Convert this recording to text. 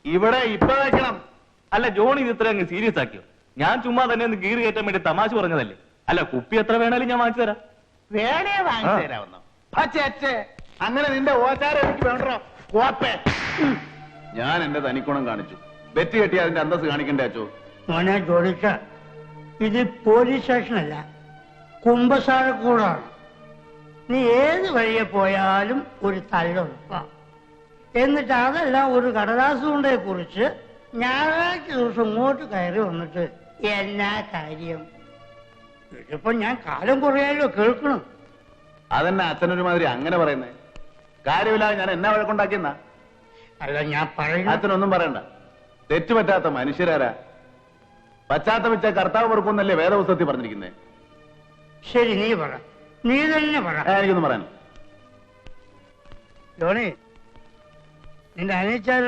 ഇവിടെ ഇപ്പൊ വെക്കണം. അല്ല ജോണി ഇത് ഇത്ര അങ്ങ് സീരിയസ് ആക്കിയോ? ഞാൻ ചുമ്മാ തന്നെ ഒന്ന് ഗീറ് കയറ്റാൻ വേണ്ടി തമാശ പറഞ്ഞതല്ലേ. അല്ല കുപ്പി എത്ര വേണേലും ഞാൻ വാങ്ങിച്ചു തരാം. വേണേ വാങ്ങിച്ചു തരാമെന്നോ? അച്ഛേ അങ്ങനെ നിന്റെ ഓച്ചാരം എനിക്ക് വേണ്ടോ കോപ്പേ. ഞാൻ എന്റെ തനിക്കുണം കാണിച്ചു. ബെറ്റ് കെട്ടി അതിന്റെ അന്തസ് കാണിക്കണ്ടേ അച്ചോ? മോനെ ജോലിക്ക, ഇത് പോലീസ് സ്റ്റേഷനല്ല, കുമ്പസാരക്കൂടാണ്. നീ ഏത് വഴിയെ പോയാലും ഒരു തല്ലുറപ്പാ. എന്നിട്ട് അതെല്ലാം ഒരു കടലാസ് കൊണ്ടേ കുറിച്ച് ഞായറാഴ്ച ദിവസം ഇങ്ങോട്ട് കയറി വന്നിട്ട് എന്നാ കാര്യം? ഇതിപ്പോ ഞാൻ കാലം കുറയാലോ കേൾക്കണം. അതെന്നെ അച്ഛനൊരുമാതിരി അങ്ങനെ പറയുന്നേ? കാര്യമില്ലാതെ ഞാൻ എന്നാ വഴക്കുണ്ടാക്കിയെന്നാ? അല്ല ഞാൻ പറയുന്ന അച്ഛനൊന്നും പറയണ്ട. തെറ്റുപറ്റാത്ത മനുഷ്യരാരാ? പശ്ചാത്തപിച്ച കർത്താവ് പൊറുക്കുന്നല്ലേ വേദപുസ്തകത്തിൽ പറഞ്ഞിരിക്കുന്നേ? ശരി, നീ പറ, നീ തന്നെ പറ. എനിക്കൊന്നും പറയാൻ. ജോണി, നിന്റെ അനിച്ചാൽ